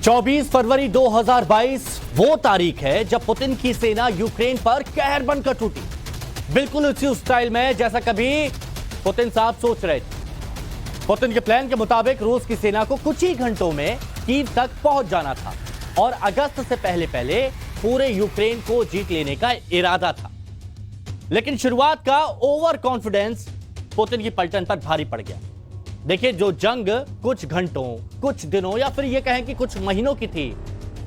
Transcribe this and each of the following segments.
24 फरवरी 2022 वो तारीख है जब पुतिन की सेना यूक्रेन पर कहर बनकर टूटी। बिल्कुल उसी स्टाइल में जैसा कभी पुतिन साहब सोच रहे थे। पुतिन के प्लान के मुताबिक रूस की सेना को कुछ ही घंटों में कीव तक पहुंच जाना था और अगस्त से पहले पहले पूरे यूक्रेन को जीत लेने का इरादा था। लेकिन शुरुआत का ओवर कॉन्फिडेंस पुतिन की पलटन पर भारी पड़ गया। देखिए, जो जंग कुछ घंटों, कुछ दिनों या फिर ये कहें कि कुछ महीनों की थी,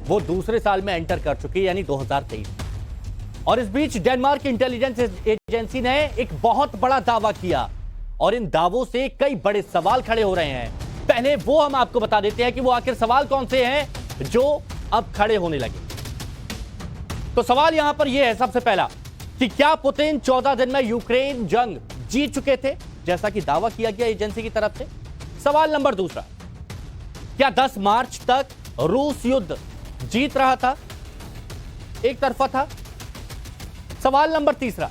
वो दूसरे साल में एंटर कर चुकी, यानी 2023। और इस बीच डेनमार्क इंटेलिजेंस एजेंसी ने एक बहुत बड़ा दावा किया और इन दावों से कई बड़े सवाल खड़े हो रहे हैं। पहले वो हम आपको बता देते हैं कि वो आखिर सवाल कौन से हैं जो अब खड़े होने लगे। तो सवाल यहां पर यह है, सबसे पहला, कि क्या पुतिन 14 दिन में यूक्रेन जंग जीत चुके थे जैसा कि दावा किया गया एजेंसी की तरफ से? सवाल नंबर दूसरा, क्या 10 मार्च तक रूस युद्ध जीत रहा था, एक तरफा था? सवाल नंबर तीसरा,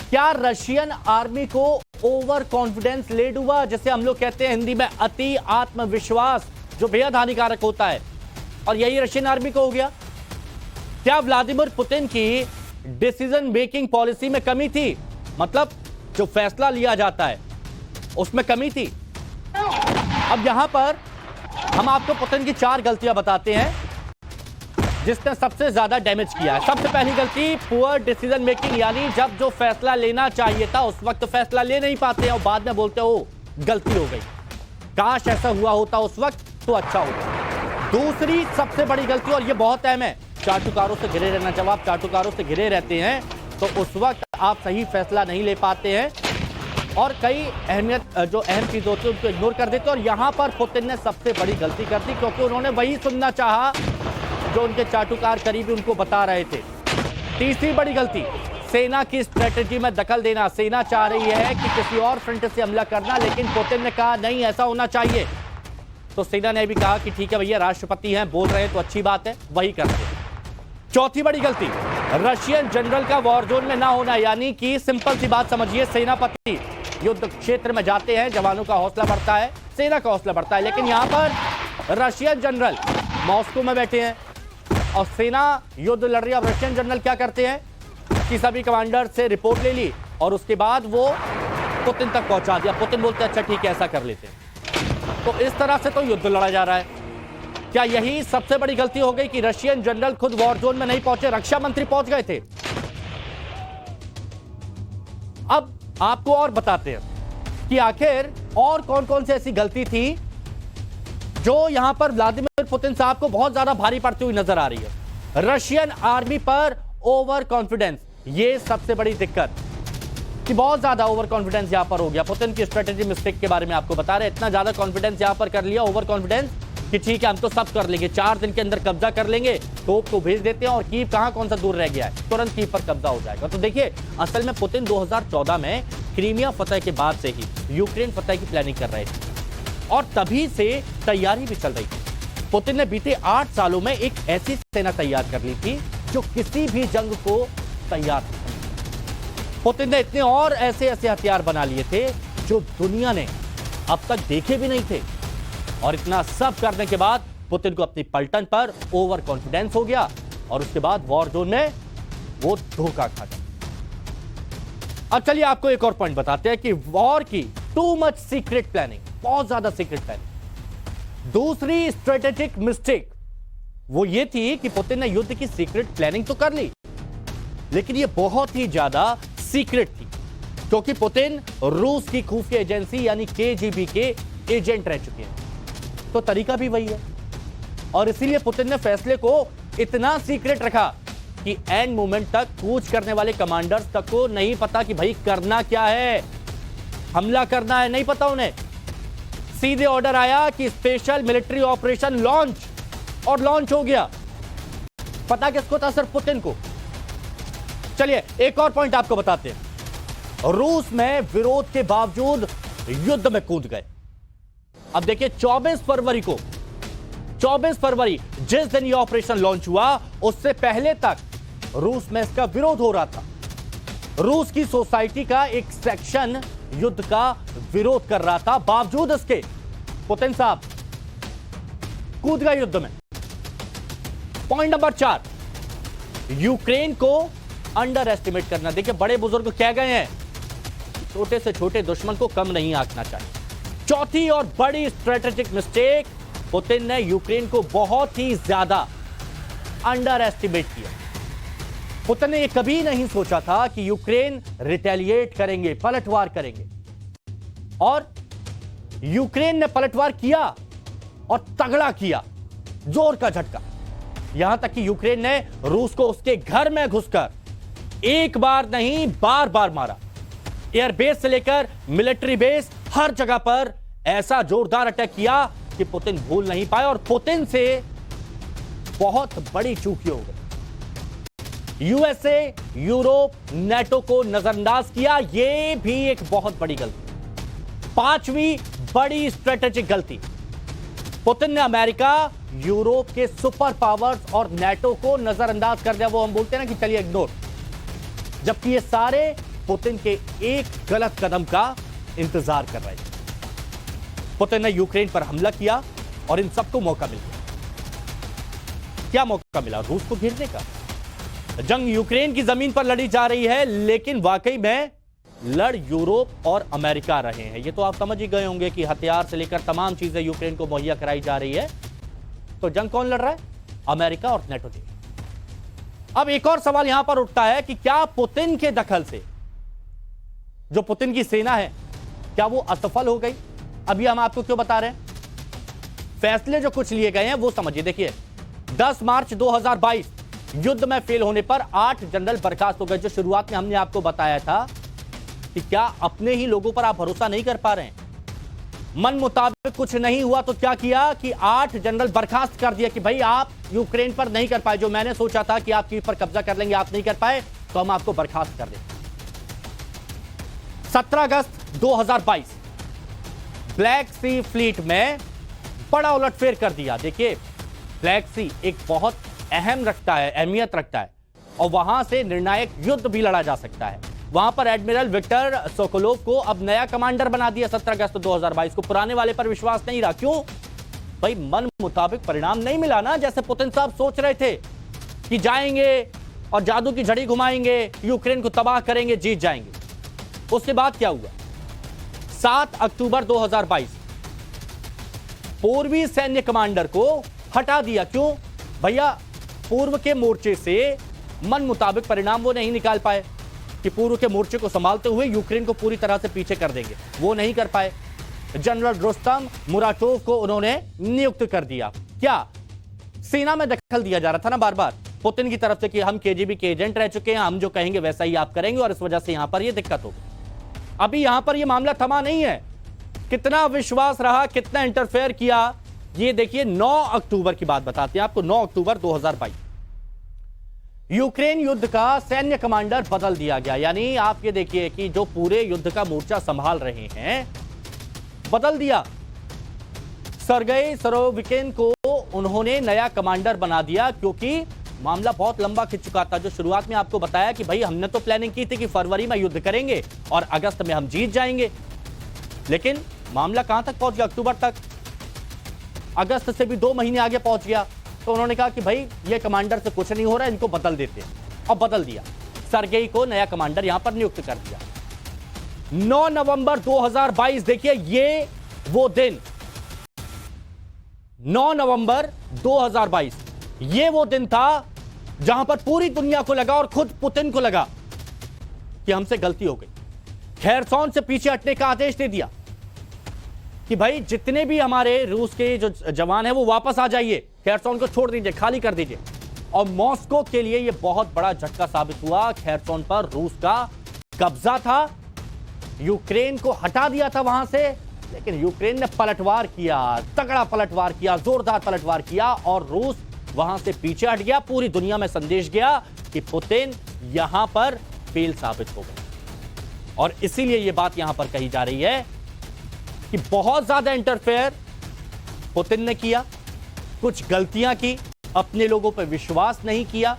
क्या रशियन आर्मी को ओवर कॉन्फिडेंस लेड हुआ, जिसे हम लोग कहते हैं हिंदी में अति आत्मविश्वास, जो बेहद हानिकारक होता है, और यही रशियन आर्मी को हो गया? क्या व्लादिमीर पुतिन की डिसीजन मेकिंग पॉलिसी में कमी थी, मतलब जो फैसला लिया जाता है उसमें कमी थी? अब यहां पर हम आपको पुतिन की 4 गलतियां बताते हैं जिसने सबसे ज्यादा डैमेज किया है। सबसे पहली गलती, पुअर डिसीजन मेकिंग, यानी जब जो फैसला लेना चाहिए था उस वक्त फैसला ले नहीं पाते हैं और बाद में बोलते हो गलती हो गई, काश ऐसा हुआ होता उस वक्त तो अच्छा होता। दूसरी सबसे बड़ी गलती, और यह बहुत अहम है, चाटुकारों से घिरे रहना। जब आप चाटुकारों से घिरे रहते हैं तो उस वक्त आप सही फैसला नहीं ले पाते हैं और कई जो अहम चीज होती है उनको इग्नोर कर देते हैं। और यहां पर पुतिन ने सबसे बड़ी गलती कर दी, क्योंकि उन्होंने वही सुनना चाहा जो उनके चाटुकार करीबी उनको बता रहे थे। तीसरी बड़ी गलती, सेना की स्ट्रेटेजी में दखल देना। सेना चाह रही है कि किसी और फ्रंट से हमला करना, लेकिन पुतिन ने कहा नहीं, ऐसा होना चाहिए। तो सेना ने भी कहा कि ठीक है भैया, राष्ट्रपति हैं, बोल रहे हैं तो अच्छी बात है, वही करते हैं। चौथी बड़ी गलती, रशियन जनरल का वॉर जोन में ना होना, यानी कि सिंपल सी बात समझिए, सेनापति युद्ध क्षेत्र में जाते हैं, जवानों का हौसला बढ़ता है, सेना का हौसला बढ़ता है, लेकिन यहां पर रशियन जनरल मॉस्को में बैठे हैं और सेना युद्ध लड़ रही है। रशियन जनरल क्या करते हैं कि सभी कमांडर से रिपोर्ट ले ली और उसके बाद वो पुतिन तक पहुंचा दिया। पुतिन बोलते हैं अच्छा ठीक है, ऐसा कर लेते हैं। तो इस तरह से तो युद्ध लड़ा जा रहा है। क्या यही सबसे बड़ी गलती हो गई कि रशियन जनरल खुद वॉर जोन में नहीं पहुंचे, रक्षा मंत्री पहुंच गए थे? अब आपको और बताते हैं कि आखिर और कौन कौन सी ऐसी गलती थी जो यहां पर व्लादिमीर पुतिन साहब को बहुत ज्यादा भारी पड़ती हुई नजर आ रही है। रशियन आर्मी पर ओवर कॉन्फिडेंस, ये सबसे बड़ी दिक्कत, कि बहुत ज्यादा ओवर कॉन्फिडेंस यहां पर हो गया। पुतिन की स्ट्रेटेजी मिस्टेक के बारे में आपको बता रहे, इतना ज्यादा कॉन्फिडेंस यहां पर कर लिया, ओवर कॉन्फिडेंस, कि ठीक है हम तो सब कर लेंगे, 4 दिन के अंदर कब्जा कर लेंगे, तोप को भेज देते हैं और कीव कहां कौन सा दूर रह गया है, तुरंत कीव पर कब्जा हो जाएगा। तो देखिए, असल में पुतिन 2014 में क्रीमिया फतह के बाद से ही यूक्रेन फतह की प्लानिंग कर रहे थे और तभी से तैयारी भी चल रही थी। पुतिन ने बीते 8 सालों में एक ऐसी सेना तैयार कर ली थी जो किसी भी जंग को तैयार थी। पुतिन ने इतने और ऐसे ऐसे हथियार बना लिए थे जो दुनिया ने अब तक देखे भी नहीं थे। और इतना सब करने के बाद पुतिन को अपनी पलटन पर ओवर कॉन्फिडेंस हो गया और उसके बाद वॉर जोन में वो धोखा खा गया। अब चलिए आपको एक और पॉइंट बताते हैं कि वॉर की टू मच सीक्रेट प्लानिंग, बहुत ज्यादा सीक्रेट प्लानिंग। दूसरी स्ट्रेटेजिक मिस्टेक वो ये थी कि पुतिन ने युद्ध की सीक्रेट प्लानिंग तो कर ली, लेकिन ये बहुत ही ज्यादा सीक्रेट थी, क्योंकि पुतिन रूस की खुफिया एजेंसी यानी केजीबी के एजेंट रह चुके हैं। तो तरीका भी वही है और इसीलिए पुतिन ने फैसले को इतना सीक्रेट रखा कि एंड मोमेंट तक कूच करने वाले कमांडर्स तक को नहीं पता कि भाई करना क्या है, हमला करना है, नहीं पता उन्हें। सीधे ऑर्डर आया कि स्पेशल मिलिट्री ऑपरेशन लॉन्च, और लॉन्च हो गया। पता किसको था? सिर्फ पुतिन को। चलिए एक और पॉइंट आपको बताते हैं। रूस में विरोध के बावजूद युद्ध में कूद गए। अब देखिए, 24 फरवरी जिस दिन यह ऑपरेशन लॉन्च हुआ, उससे पहले तक रूस में इसका विरोध हो रहा था। रूस की सोसाइटी का एक सेक्शन युद्ध का विरोध कर रहा था, बावजूद इसके पुतिन साहब कूद गए युद्ध में। पॉइंट नंबर 4, यूक्रेन को अंडर एस्टिमेट करना। देखिए बड़े बुजुर्ग कह गए हैं, छोटे से छोटे दुश्मन को कम नहीं आंकना चाहिए। चौथी और बड़ी स्ट्रेटेजिक मिस्टेक, पुतिन ने यूक्रेन को बहुत ही ज्यादा अंडर एस्टिमेट किया। पुतिन ने यह कभी नहीं सोचा था कि यूक्रेन रिटेलिएट करेंगे, पलटवार करेंगे, और यूक्रेन ने पलटवार किया और तगड़ा किया, जोर का झटका। यहां तक कि यूक्रेन ने रूस को उसके घर में घुसकर एक बार नहीं बार बार मारा। एयरबेस से लेकर मिलिट्री बेस, हर जगह पर ऐसा जोरदार अटैक किया कि पुतिन भूल नहीं पाए, और पुतिन से बहुत बड़ी चूक हो गई। यूएसए, यूरोप, नेटो को नजरअंदाज किया, यह भी एक बहुत बड़ी गलती। पांचवी बड़ी स्ट्रेटेजिक गलती, पुतिन ने अमेरिका, यूरोप के सुपर पावर्स और नेटो को नजरअंदाज कर दिया। वो हम बोलते हैं ना कि चलिए इग्नोर, जबकि ये सारे पुतिन के एक गलत कदम का इंतजार कर रहे थे। पुतिन ने यूक्रेन पर हमला किया और इन सबको मौका मिल गया। क्या मौका मिला? रूस को घेरने का। जंग यूक्रेन की जमीन पर लड़ी जा रही है, लेकिन वाकई में लड़ यूरोप और अमेरिका रहे हैं। ये तो आप समझ ही गए होंगे कि हथियार से लेकर तमाम चीजें यूक्रेन को मुहैया कराई जा रही है। तो जंग कौन लड़ रहा है? अमेरिका और नेटो जी। अब एक और सवाल यहां पर उठता है कि क्या पुतिन के दखल से जो पुतिन की सेना है, क्या वो असफल हो गई? अभी हम आपको क्यों बता रहे हैं, फैसले जो कुछ लिए गए हैं वो समझिए। देखिए 10 मार्च 2022 युद्ध में फेल होने पर 8 जनरल बर्खास्त हो गए। जो शुरुआत में हमने आपको बताया था कि क्या अपने ही लोगों पर आप भरोसा नहीं कर पा रहे हैं, मन मुताबिक कुछ नहीं हुआ, तो क्या किया कि 8 जनरल बर्खास्त कर दिया कि भाई आप यूक्रेन पर नहीं कर पाए, जो मैंने सोचा था कि आप कीव पर कब्जा कर लेंगे, आप नहीं कर पाए, तो हम आपको बर्खास्त कर देंगे। 17 अगस्त 2022 ब्लैक सी फ्लीट में बड़ा उलटफेर कर दिया। देखिए ब्लैक सी एक बहुत अहमियत रखता है, और वहां से निर्णायक युद्ध भी लड़ा जा सकता है। वहां पर एडमिरल विक्टर सोकोलोव को अब नया कमांडर बना दिया 17 अगस्त 2022 को। पुराने वाले पर विश्वास नहीं रहा। क्यों भाई? मन मुताबिक परिणाम नहीं मिला ना, जैसे पुतिन साहब सोच रहे थे कि जाएंगे और जादू की झड़ी घुमाएंगे, यूक्रेन को तबाह करेंगे, जीत जाएंगे। उसके बाद क्या हुआ? 7 अक्टूबर 2022 पूर्वी सैन्य कमांडर को हटा दिया। क्यों भैया? पूर्व के मोर्चे से मन मुताबिक परिणाम वो नहीं निकाल पाए कि पूर्व के मोर्चे को संभालते हुए यूक्रेन को पूरी तरह से पीछे कर देंगे, वो नहीं कर पाए। जनरल रुस्तम मुराटोव को उन्होंने नियुक्त कर दिया। क्या सेना में दखल दिया जा रहा था ना बार बार पुतिन की तरफ से कि हम केजीबी के एजेंट रह चुके हैं, हम जो कहेंगे वैसा ही आप करेंगे, और इस वजह से यहां पर यह दिक्कत होगी। अभी यहां पर यह मामला थमा नहीं है। कितना विश्वास रहा, कितना इंटरफेयर किया, ये देखिए 9 अक्टूबर की बात बताते हैं आपको। 9 अक्टूबर 2022 यूक्रेन युद्ध का सैन्य कमांडर बदल दिया गया। यानी आप ये देखिए कि जो पूरे युद्ध का मोर्चा संभाल रहे हैं, बदल दिया। सर्गेई सुरोविकिन को उन्होंने नया कमांडर बना दिया, क्योंकि मामला बहुत लंबा खिंच चुका था। जो शुरुआत में आपको बताया कि भाई हमने तो प्लानिंग की थी कि फरवरी में युद्ध करेंगे और अगस्त में हम जीत जाएंगे, लेकिन मामला कहां तक पहुंच गया? अक्टूबर तक। अगस्त से भी 2 महीने आगे पहुंच गया। तो उन्होंने कहा कि भाई ये कमांडर से कुछ नहीं हो रहा है, इनको बदल देते हैं, और बदल दिया। सर्गेई को नया कमांडर यहां पर नियुक्त कर दिया। 9 नवंबर 2022 देखिए ये वो दिन, 9 नवंबर 2022 ये वो दिन था जहां पर पूरी दुनिया को लगा और खुद पुतिन को लगा कि हमसे गलती हो गई। खैरसॉन से पीछे हटने का आदेश दे दिया कि भाई जितने भी हमारे रूस के जो जवान हैं वो वापस आ जाइए, खैरसॉन को छोड़ दीजिए, खाली कर दीजिए। और मॉस्को के लिए यह बहुत बड़ा झटका साबित हुआ। खैरसॉन पर रूस का कब्जा था, यूक्रेन को हटा दिया था वहां से, लेकिन यूक्रेन ने पलटवार किया, तगड़ा पलटवार किया, जोरदार पलटवार किया, और रूस वहां से पीछे हट गया। पूरी दुनिया में संदेश गया कि पुतिन यहां पर फेल साबित हो गए। और इसीलिए यह बात यहां पर कही जा रही है कि बहुत ज्यादा इंटरफेयर पुतिन ने किया, कुछ गलतियां की, अपने लोगों पर विश्वास नहीं किया,